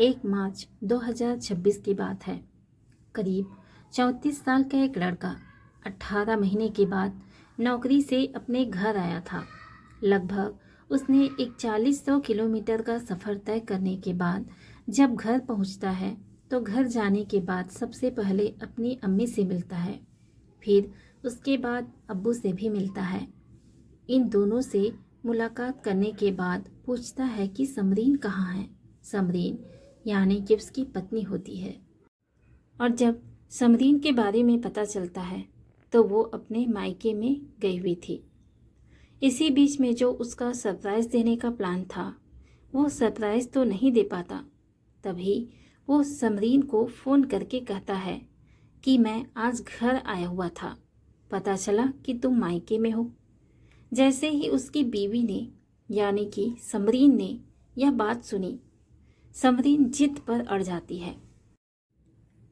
1 मार्च 2026 की बात है। करीब 34 साल का एक लड़का 18 महीने के बाद नौकरी से अपने घर आया था। लगभग उसने एक 4000 किलोमीटर का सफ़र तय करने के बाद जब घर पहुंचता है तो घर जाने के बाद सबसे पहले अपनी अम्मी से मिलता है, फिर उसके बाद अब्बू से भी मिलता है। इन दोनों से मुलाकात करने के बाद पूछता है कि समरीन कहाँ है। समरीन यानी कि उसकी पत्नी होती है। और जब समरीन के बारे में पता चलता है तो वो अपने मायके में गई हुई थी। इसी बीच में जो उसका सरप्राइज़ देने का प्लान था वो सरप्राइज़ तो नहीं दे पाता। तभी वो समरीन को फ़ोन करके कहता है कि मैं आज घर आया हुआ था, पता चला कि तुम मायके में हो। जैसे ही उसकी बीवी ने यानी कि समरीन ने यह बात सुनी, समरीन जिद पर अड़ जाती है।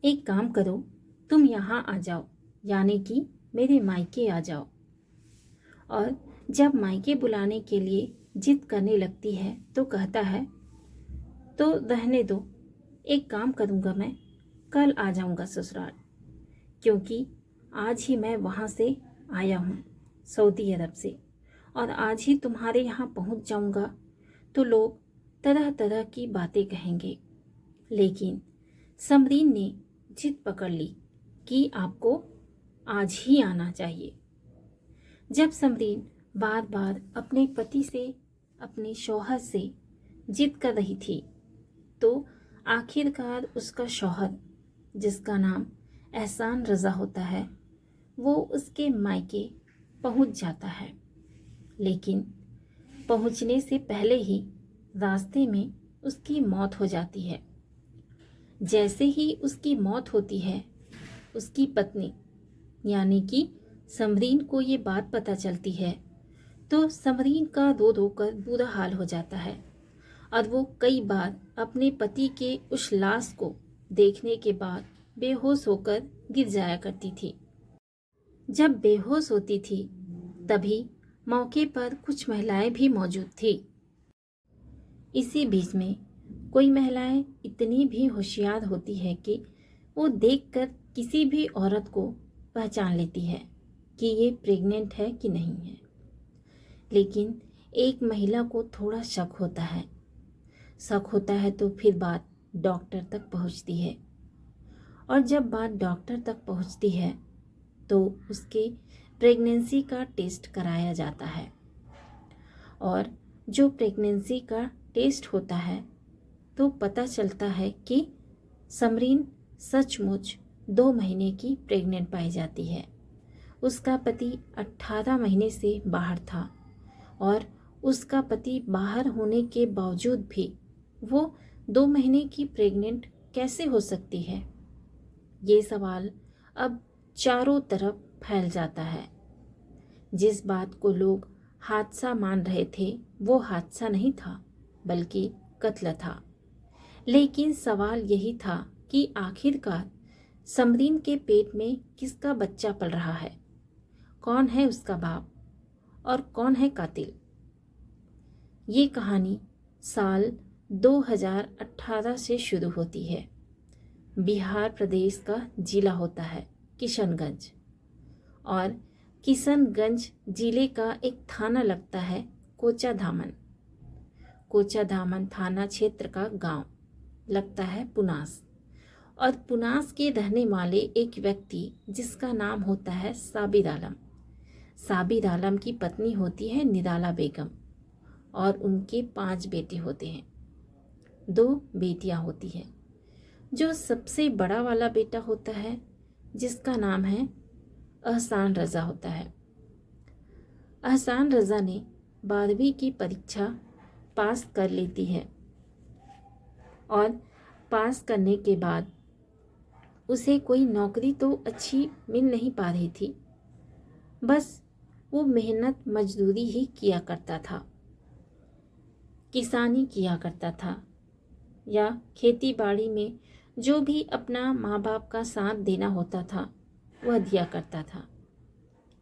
एक काम करो, तुम यहाँ आ जाओ, यानी कि मेरे मायके आ जाओ। और जब मायके बुलाने के लिए जिद करने लगती है तो कहता है तो रहने दो, एक काम करूँगा, मैं कल आ जाऊँगा ससुराल, क्योंकि आज ही मैं वहाँ से आया हूँ सऊदी अरब से, और आज ही तुम्हारे यहाँ पहुँच जाऊँगा तो लोग तरह तरह की बातें कहेंगे। लेकिन समरीन ने जिद पकड़ ली कि आपको आज ही आना चाहिए। जब समरीन बार बार अपने पति से, अपने शौहर से जिद कर रही थी तो आखिरकार उसका शौहर, जिसका नाम एहसान रज़ा होता है, वो उसके मायके पहुंच जाता है। लेकिन पहुंचने से पहले ही रास्ते में उसकी मौत हो जाती है। जैसे ही उसकी मौत होती है, उसकी पत्नी यानी कि समरीन को ये बात पता चलती है तो समरीन का रो रो कर बुरा हाल हो जाता है और वो कई बार अपने पति के उस लाश को देखने के बाद बेहोश होकर गिर जाया करती थी। जब बेहोश होती थी तभी मौके पर कुछ महिलाएं भी मौजूद थी। इसी बीच में कोई महिलाएं इतनी भी होशियार होती है कि वो देखकर किसी भी औरत को पहचान लेती है कि ये प्रेग्नेंट है कि नहीं है। लेकिन एक महिला को थोड़ा शक होता है। शक होता है तो फिर बात डॉक्टर तक पहुंचती है, और जब बात डॉक्टर तक पहुंचती है तो उसके प्रेगनेंसी का टेस्ट कराया जाता है। और जो प्रेगनेंसी का टेस्ट होता है तो पता चलता है कि समरीन सचमुच 2 महीने की प्रेग्नेंट पाई जाती है। उसका पति 18 महीने से बाहर था और उसका पति बाहर होने के बावजूद भी वो 2 महीने की प्रेग्नेंट कैसे हो सकती है? ये सवाल अब चारों तरफ फैल जाता है। जिस बात को लोग हादसा मान रहे थे वो हादसा नहीं था बल्कि कत्ल था। लेकिन सवाल यही था कि आखिरकार समरीन के पेट में किसका बच्चा पल रहा है, कौन है उसका बाप और कौन है कातिल। ये कहानी साल 2018 से शुरू होती है। बिहार प्रदेश का जिला होता है किशनगंज, और किशनगंज जिले का एक थाना लगता है कोचाधामन। कोचाधामन थाना क्षेत्र का गांव लगता है पुनास, और पुनास के रहने वाले एक व्यक्ति जिसका नाम होता है साबिर आलम। साबिर आलम की पत्नी होती है निराला बेगम, और उनके 5 बेटे होते हैं। 2 बेटियां होती हैं। जो सबसे बड़ा वाला बेटा होता है जिसका नाम है एहसान रज़ा होता है। एहसान रज़ा ने 12वीं की परीक्षा पास कर लेती है, और पास करने के बाद उसे कोई नौकरी तो अच्छी मिल नहीं पा रही थी, बस वो मेहनत मजदूरी ही किया करता था, किसानी किया करता था, या खेती बाड़ी में जो भी अपना माँ बाप का साथ देना होता था वह दिया करता था।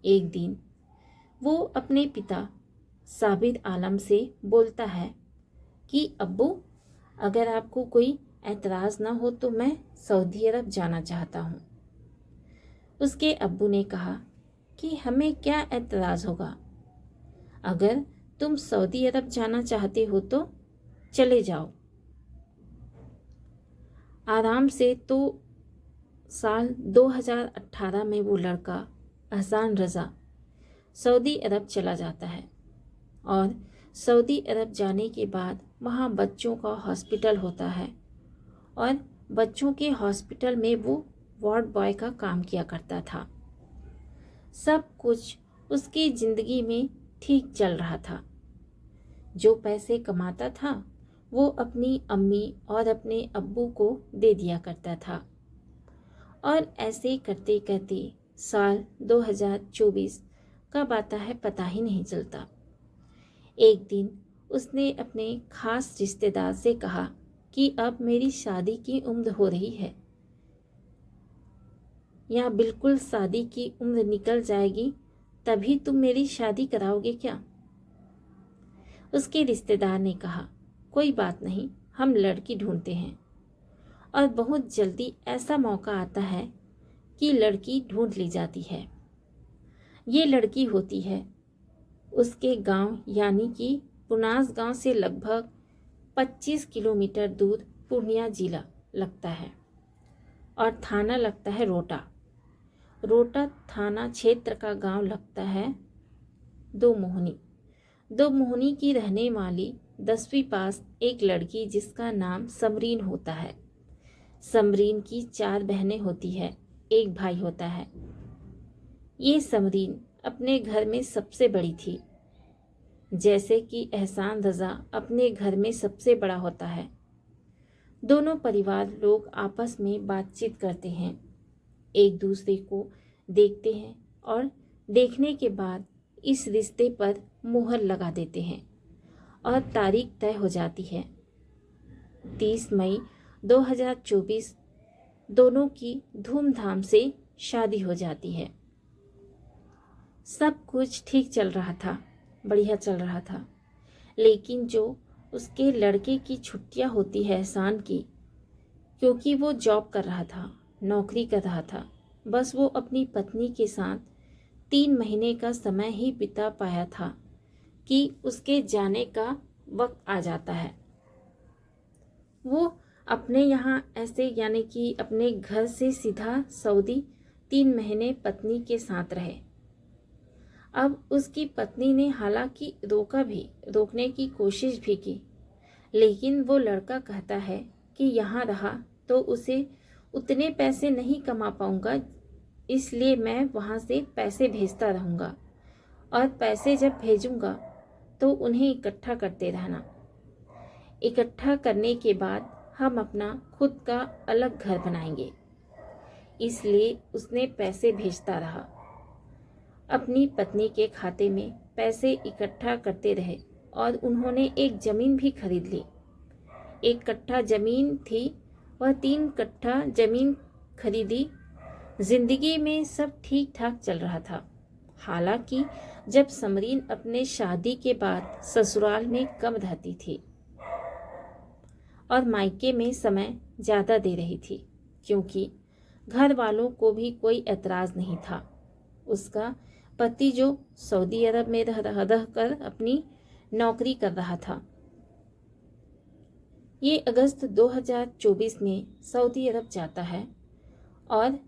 एक दिन वो अपने पिता साबिर आलम से बोलता है कि अब्बू, अगर आपको कोई एतराज़ ना हो तो मैं सऊदी अरब जाना चाहता हूँ। उसके अब्बू ने कहा कि हमें क्या एतराज़ होगा, अगर तुम सऊदी अरब जाना चाहते हो तो चले जाओ आराम से। तो साल 2018 में वो लड़का अहसान रज़ा सऊदी अरब चला जाता है और सऊदी अरब जाने के बाद वहाँ बच्चों का हॉस्पिटल होता है और बच्चों के हॉस्पिटल में वो वार्ड बॉय का काम किया करता था। सब कुछ उसकी ज़िंदगी में ठीक चल रहा था। जो पैसे कमाता था वो अपनी अम्मी और अपने अब्बू को दे दिया करता था और ऐसे करते करते साल 2024 कब आता है पता ही नहीं चलता। एक दिन उसने अपने खास रिश्तेदार से कहा कि अब मेरी शादी की उम्र हो रही है या बिल्कुल शादी की उम्र निकल जाएगी, तभी तुम मेरी शादी कराओगे क्या? उसके रिश्तेदार ने कहा, कोई बात नहीं, हम लड़की ढूंढते हैं और बहुत जल्दी ऐसा मौका आता है कि लड़की ढूंढ ली जाती है। ये लड़की होती है उसके गांव यानी कि पुनास गांव से लगभग 25 किलोमीटर दूर पूर्णिया जिला लगता है और थाना लगता है रोटा। रोटा थाना क्षेत्र का गांव लगता है दो मोहनी की रहने वाली 10वीं पास एक लड़की जिसका नाम समरीन होता है। समरीन की 4 बहनें होती है, एक भाई होता है। ये समरीन अपने घर में सबसे बड़ी थी, जैसे कि एहसान रज़ा अपने घर में सबसे बड़ा होता है। दोनों परिवार लोग आपस में बातचीत करते हैं, एक दूसरे को देखते हैं और देखने के बाद इस रिश्ते पर मुहर लगा देते हैं और तारीख तय हो जाती है 30 मई 2024। दोनों की धूमधाम से शादी हो जाती है। सब कुछ ठीक चल रहा था, बढ़िया चल रहा था, लेकिन जो उसके लड़के की छुट्टियां होती है एहसान की, क्योंकि वो जॉब कर रहा था, नौकरी कर रहा था, बस वो अपनी पत्नी के साथ 3 महीने का समय ही बिता पाया था कि उसके जाने का वक्त आ जाता है। वो अपने यहाँ ऐसे यानी कि अपने घर से सीधा सऊदी 3 महीने पत्नी के साथ रहे। अब उसकी पत्नी ने हालांकि रोकने की कोशिश भी की, लेकिन वो लड़का कहता है कि यहाँ रहा तो उसे उतने पैसे नहीं कमा पाऊंगा, इसलिए मैं वहाँ से पैसे भेजता रहूँगा और पैसे जब भेजूँगा तो उन्हें इकट्ठा करते रहना। इकट्ठा करने के बाद हम अपना खुद का अलग घर बनाएंगे। इसलिए उसने पैसे भेजता रहा, अपनी पत्नी के खाते में पैसे इकट्ठा करते रहे और उन्होंने एक ज़मीन भी खरीद ली। 1 कट्ठा ज़मीन थी, वह 3 कट्ठा ज़मीन खरीदी। जिंदगी में सब ठीक ठाक चल रहा था। हालांकि जब समरीन अपने शादी के बाद ससुराल में कम रहती थी और मायके में समय ज़्यादा दे रही थी, क्योंकि घर वालों को भी कोई एतराज़ नहीं था। उसका पति जो सऊदी अरब में रह कर अपनी नौकरी कर रहा था। ये अगस्त 2024 में सऊदी अरब जाता है और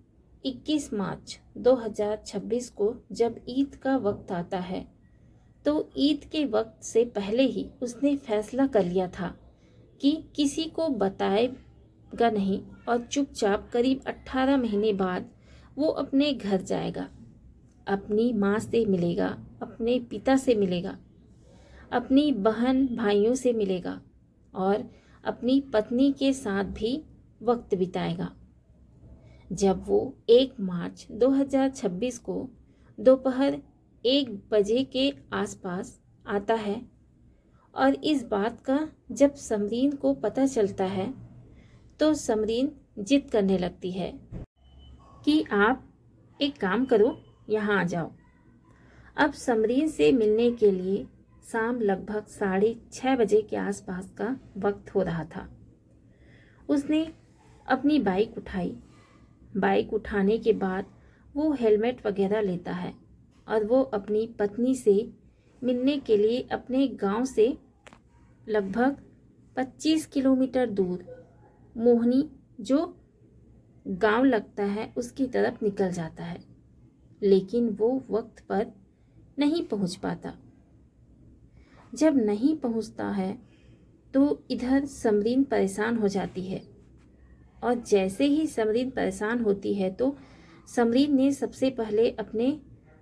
21 मार्च 2026 को जब ईद का वक्त आता है तो ईद के वक्त से पहले ही उसने फैसला कर लिया था कि किसी को बताएगा नहीं और चुपचाप करीब 18 महीने बाद वो अपने घर जाएगा, अपनी माँ से मिलेगा, अपने पिता से मिलेगा, अपनी बहन भाइयों से मिलेगा और अपनी पत्नी के साथ भी वक्त बिताएगा। जब वो 1 मार्च 2026 को दोपहर 1 बजे के आसपास आता है और इस बात का जब समरीन को पता चलता है तो समरीन जिद करने लगती है कि आप एक काम करो, यहाँ आ जाओ। अब समरीन से मिलने के लिए शाम लगभग 6:30 बजे के आसपास का वक्त हो रहा था। उसने अपनी बाइक उठाई। बाइक उठाने के बाद वो हेलमेट वगैरह लेता है और वो अपनी पत्नी से मिलने के लिए अपने गांव से लगभग 25 किलोमीटर दूर मोहनी जो गांव लगता है उसकी तरफ निकल जाता है, लेकिन वो वक्त पर नहीं पहुंच पाता। जब नहीं पहुंचता है तो इधर समरीन परेशान हो जाती है और जैसे ही समरीन परेशान होती है तो समरीन ने सबसे पहले अपने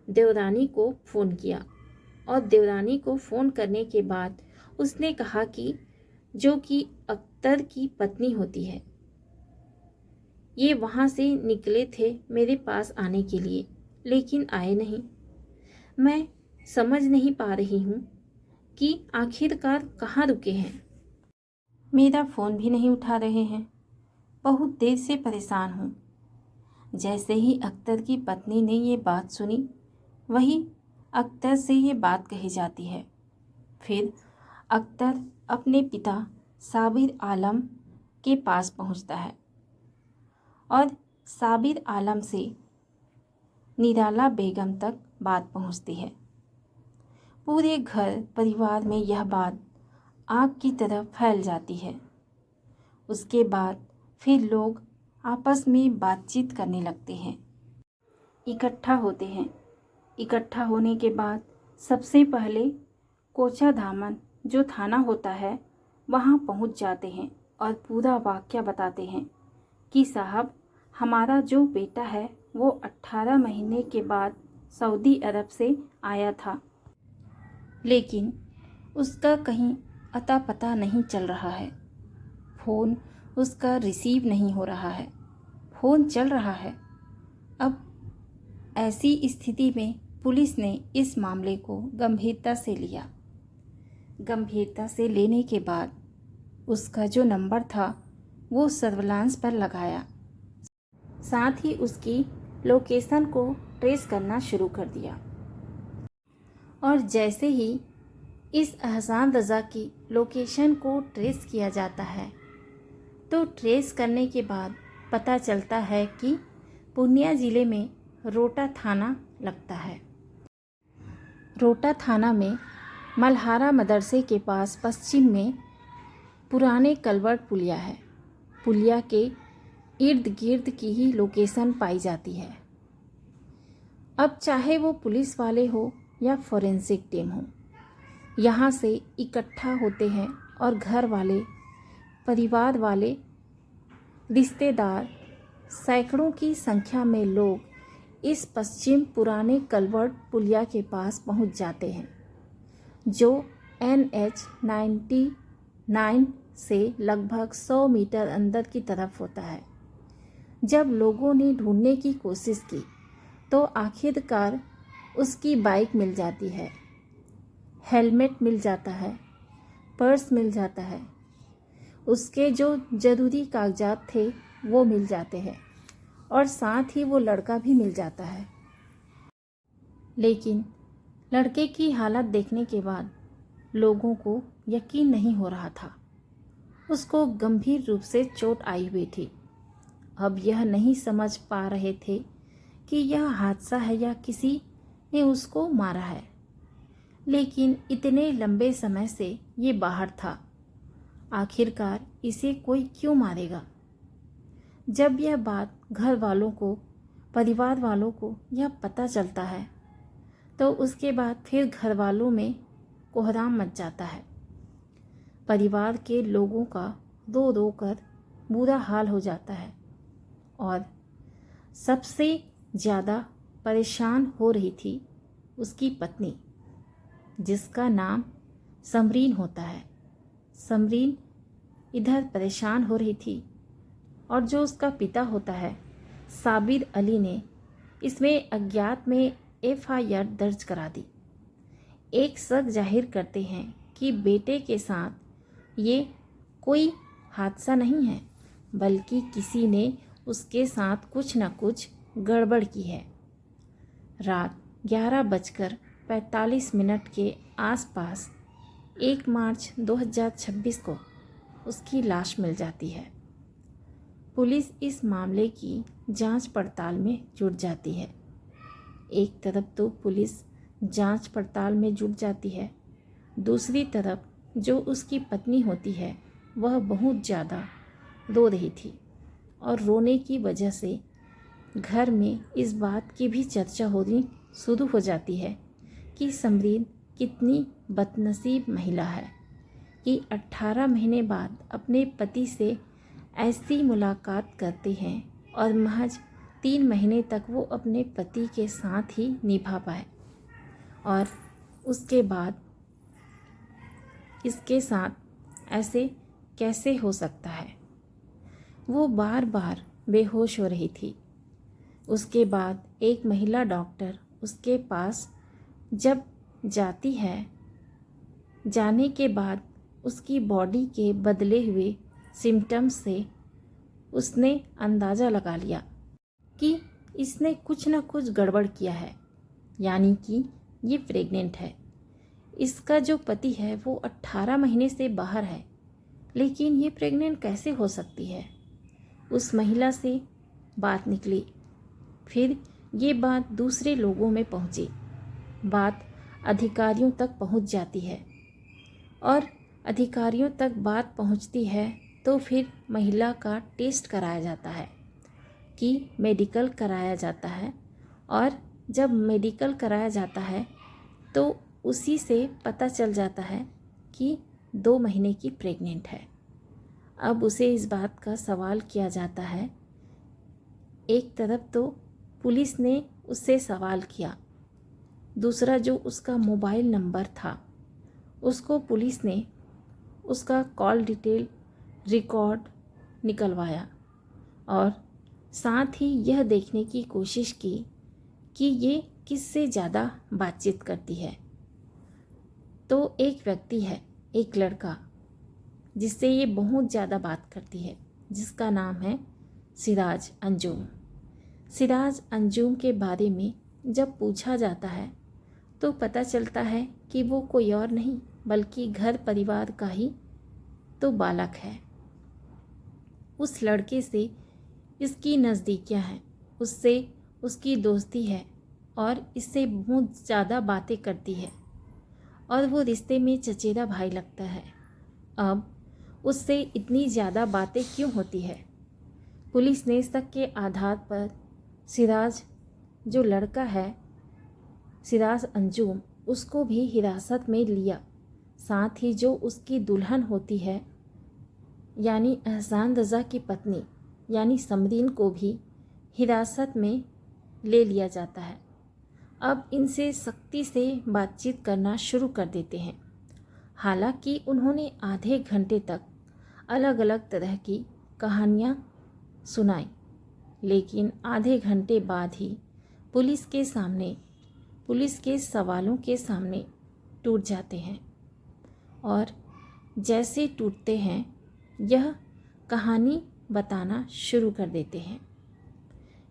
देवरानी को फ़ोन किया और देवरानी को फ़ोन करने के बाद उसने कहा कि जो कि अख्तर की पत्नी होती है, ये वहाँ से निकले थे मेरे पास आने के लिए, लेकिन आए नहीं। मैं समझ नहीं पा रही हूँ कि आखिरकार कहाँ रुके हैं। मेरा फ़ोन भी नहीं उठा रहे हैं। बहुत देर से परेशान हूँ। जैसे ही अख्तर की पत्नी ने ये बात सुनी, वही अख्तर से ये बात कही जाती है। फिर अख्तर अपने पिता साबिर आलम के पास पहुँचता है और साबिर आलम से निराला बेगम तक बात पहुँचती है। पूरे घर परिवार में यह बात आग की तरह फैल जाती है। उसके बाद फिर लोग आपस में बातचीत करने लगते हैं, इकट्ठा होते हैं। इकट्ठा होने के बाद सबसे पहले कोचाधामन जो थाना होता है वहाँ पहुँच जाते हैं और पूरा वाक़या बताते हैं कि साहब, हमारा जो बेटा है वो 18 महीने के बाद सऊदी अरब से आया था, लेकिन उसका कहीं अता पता नहीं चल रहा है। फ़ोन उसका रिसीव नहीं हो रहा है। फ़ोन चल रहा है। अब ऐसी स्थिति में पुलिस ने इस मामले को गंभीरता से लिया। गंभीरता से लेने के बाद उसका जो नंबर था वो सर्विलांस पर लगाया, साथ ही उसकी लोकेशन को ट्रेस करना शुरू कर दिया। और जैसे ही इस एहसान रज़ा की लोकेशन को ट्रेस किया जाता है तो ट्रेस करने के बाद पता चलता है कि पूर्णिया ज़िले में रोटा थाना लगता है। रोटा थाना में मल्हारा मदरसे के पास पश्चिम में पुराने कलवर्ट पुलिया है। पुलिया के इर्द गिर्द की ही लोकेशन पाई जाती है। अब चाहे वो पुलिस वाले हो या फॉरेंसिक टीम हो, यहाँ से इकट्ठा होते हैं और घर वाले, परिवार वाले, रिश्तेदार, सैकड़ों की संख्या में लोग इस पश्चिम पुराने कलवर्ट पुलिया के पास पहुँच जाते हैं, जो NH-99 से लगभग 100 मीटर अंदर की तरफ होता है। जब लोगों ने ढूंढने की कोशिश की तो आखिरकार उसकी बाइक मिल जाती है, हेलमेट मिल जाता है, पर्स मिल जाता है, उसके जो ज़रूरी कागजात थे वो मिल जाते हैं और साथ ही वो लड़का भी मिल जाता है। लेकिन लड़के की हालत देखने के बाद लोगों को यकीन नहीं हो रहा था। उसको गंभीर रूप से चोट आई हुई थी। अब यह नहीं समझ पा रहे थे कि यह हादसा है या किसी ने उसको मारा है, लेकिन इतने लंबे समय से ये बाहर था। आखिरकार इसे कोई क्यों मारेगा? जब यह बात घर वालों को, परिवार वालों को यह पता चलता है तो उसके बाद फिर घर वालों में कोहराम मच जाता है। परिवार के लोगों का रो रो कर बुरा हाल हो जाता है और सबसे ज़्यादा परेशान हो रही थी उसकी पत्नी, जिसका नाम समरीन होता है। समरीन इधर परेशान हो रही थी और जो उसका पिता होता है साबिर अली ने इसमें अज्ञात में FIR दर्ज करा दी। एक शक जाहिर करते हैं कि बेटे के साथ ये कोई हादसा नहीं है, बल्कि किसी ने उसके साथ कुछ न कुछ गड़बड़ की है। रात 11:45 के आसपास 1 मार्च 2026 को उसकी लाश मिल जाती है। पुलिस इस मामले की जांच पड़ताल में जुट जाती है। एक तरफ तो पुलिस जांच पड़ताल में जुट जाती है, दूसरी तरफ जो उसकी पत्नी होती है वह बहुत ज़्यादा रो रही थी और रोने की वजह से घर में इस बात की भी चर्चा होनी शुरू हो जाती है कि समरीन कितनी बदनसीब महिला है कि 18 महीने बाद अपने पति से ऐसी मुलाकात करते हैं और महज 3 महीने तक वो अपने पति के साथ ही निभा पाए और उसके बाद इसके साथ ऐसे कैसे हो सकता है। वो बार बार बेहोश हो रही थी। उसके बाद एक महिला डॉक्टर उसके पास जब जाती है, जाने के बाद उसकी बॉडी के बदले हुए सिम्टम्स से उसने अंदाज़ा लगा लिया कि इसने कुछ न कुछ गड़बड़ किया है, यानी कि ये प्रेग्नेंट है। इसका जो पति है वो 18 महीने से बाहर है, लेकिन ये प्रेग्नेंट कैसे हो सकती है। उस महिला से बात निकली, फिर ये बात दूसरे लोगों में पहुंची, बात अधिकारियों तक पहुंच जाती है और अधिकारियों तक बात पहुंचती है तो फिर महिला का टेस्ट कराया जाता है कि मेडिकल कराया जाता है और जब मेडिकल कराया जाता है तो उसी से पता चल जाता है कि 2 महीने की प्रेग्नेंट है। अब उसे इस बात का सवाल किया जाता है। एक तरफ तो पुलिस ने उससे सवाल किया, दूसरा जो उसका मोबाइल नंबर था उसको पुलिस ने उसका कॉल डिटेल रिकॉर्ड निकलवाया और साथ ही यह देखने की कोशिश की कि ये किससे ज़्यादा बातचीत करती है। तो एक व्यक्ति है, एक लड़का, जिससे ये बहुत ज़्यादा बात करती है, जिसका नाम है सिराज अंजुम। सिराज अंजुम के बारे में जब पूछा जाता है तो पता चलता है कि वो कोई और नहीं बल्कि घर परिवार का ही तो बालक है। उस लड़के से इसकी नज़दीकियां हैं, उससे उसकी दोस्ती है और इससे बहुत ज़्यादा बातें करती है और वो रिश्ते में चचेरा भाई लगता है। अब उससे इतनी ज़्यादा बातें क्यों होती है? पुलिस ने शक के आधार पर सिराज जो लड़का है, सिराज अंजुम, उसको भी हिरासत में लिया। साथ ही जो उसकी दुल्हन होती है यानी एहसान रज़ा की पत्नी यानी समरीन को भी हिरासत में ले लिया जाता है। अब इनसे सख्ती से बातचीत करना शुरू कर देते हैं। हालांकि उन्होंने आधे घंटे तक अलग अलग तरह की कहानियाँ सुनाई, लेकिन आधे घंटे बाद ही पुलिस के सवालों के सामने टूट जाते हैं और जैसे टूटते हैं यह कहानी बताना शुरू कर देते हैं।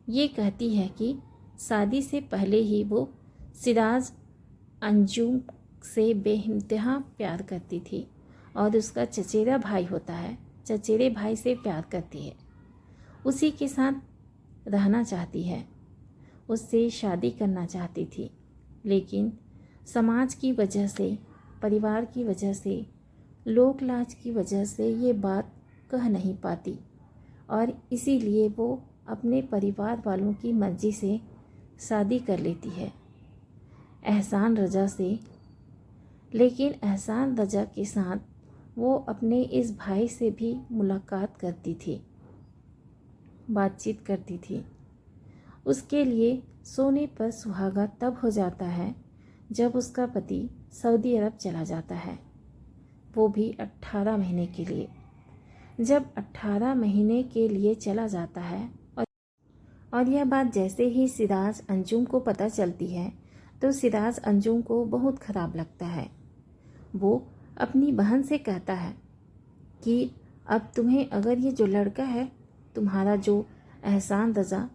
ये कहती है कि शादी से पहले ही वो सिराज अंजुम से बेइंतहा प्यार करती थी और उसका चचेरा भाई होता है, चचेरे भाई से प्यार करती है, उसी के साथ रहना चाहती है, उससे शादी करना चाहती थी, लेकिन समाज की वजह से, परिवार की वजह से, लोक लाज की वजह से ये बात कह नहीं पाती और इसीलिए वो अपने परिवार वालों की मर्ज़ी से शादी कर लेती है एहसान रज़ा से। लेकिन एहसान रज़ा के साथ वो अपने इस भाई से भी मुलाकात करती थी, बातचीत करती थी। उसके लिए सोने पर सुहागा तब हो जाता है जब उसका पति सऊदी अरब चला जाता है, वो भी 18 महीने के लिए। जब 18 महीने के लिए चला जाता है और यह बात जैसे ही सिराज अंजुम को पता चलती है तो सिराज अंजुम को बहुत ख़राब लगता है। वो अपनी बहन से कहता है कि अब तुम्हें अगर ये जो लड़का है तुम्हारा, जो एहसान रज़ा,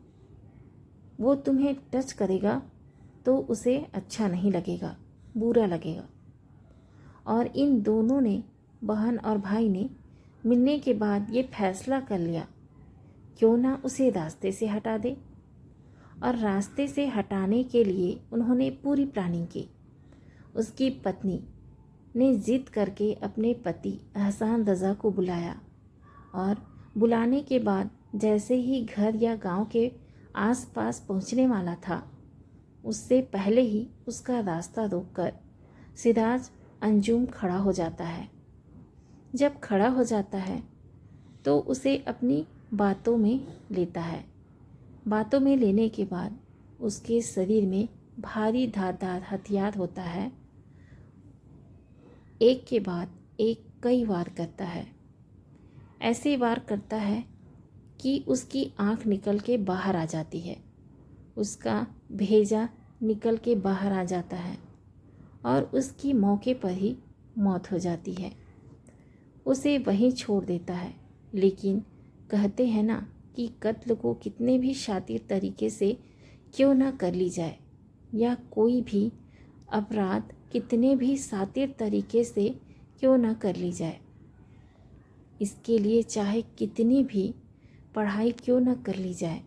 वो तुम्हें टच करेगा तो उसे अच्छा नहीं लगेगा, बुरा लगेगा। और इन दोनों ने, बहन और भाई ने, मिलने के बाद ये फैसला कर लिया क्यों ना उसे रास्ते से हटा दे। और रास्ते से हटाने के लिए उन्होंने पूरी प्लानिंग की। उसकी पत्नी ने जिद करके अपने पति एहसान रज़ा को बुलाया और बुलाने के बाद जैसे ही घर या गांव के आसपास पहुंचने वाला था, उससे पहले ही उसका रास्ता रोककर सिराज अंजुम खड़ा हो जाता है। जब खड़ा हो जाता है तो उसे अपनी बातों में लेता है। बातों में लेने के बाद उसके शरीर में भारी धारदार हथियार होता है। एक के बाद एक कई वार करता है। ऐसे वार करता है कि उसकी आंख निकल के बाहर आ जाती है, उसका भेजा निकल के बाहर आ जाता है और उसकी मौके पर ही मौत हो जाती है। उसे वहीं छोड़ देता है। लेकिन कहते हैं ना कि कत्ल को कितने भी शातिर तरीके से क्यों ना कर ली जाए, या कोई भी अपराध कितने भी शातिर तरीके से क्यों ना कर ली जाए, इसके लिए चाहे कितनी भी पढ़ाई क्यों ना कर ली जाए,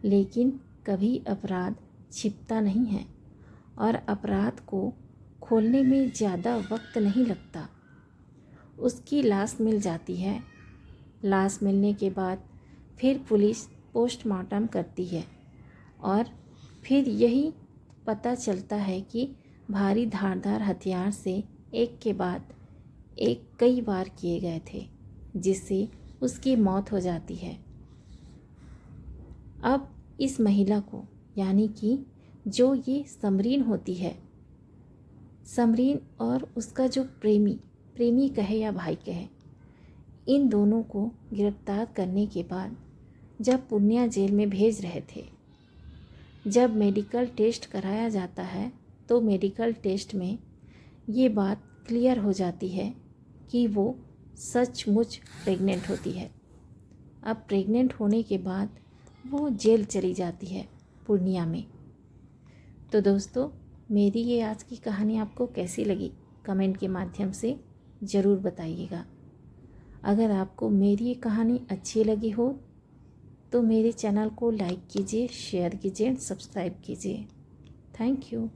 लेकिन कभी अपराध छिपता नहीं है और अपराध को खोलने में ज़्यादा वक्त नहीं लगता। उसकी लाश मिल जाती है। लाश मिलने के बाद फिर पुलिस पोस्टमार्टम करती है और फिर यही पता चलता है कि भारी धारदार हथियार से एक के बाद एक कई बार किए गए थे, जिससे उसकी मौत हो जाती है। अब इस महिला को, यानी कि जो ये समरीन होती है, समरीन और उसका जो प्रेमी कहे या भाई कहे, इन दोनों को गिरफ्तार करने के बाद जब पूर्णिया जेल में भेज रहे थे, जब मेडिकल टेस्ट कराया जाता है तो मेडिकल टेस्ट में ये बात क्लियर हो जाती है कि वो सचमुच प्रेग्नेंट होती है। अब प्रेग्नेंट होने के बाद वो जेल चली जाती है पूर्णिया में। तो दोस्तों, मेरी ये आज की कहानी आपको कैसी लगी कमेंट के माध्यम से ज़रूर बताइएगा। अगर आपको मेरी ये कहानी अच्छी लगी हो तो मेरे चैनल को लाइक कीजिए, शेयर कीजिए, सब्सक्राइब कीजिए। Thank you.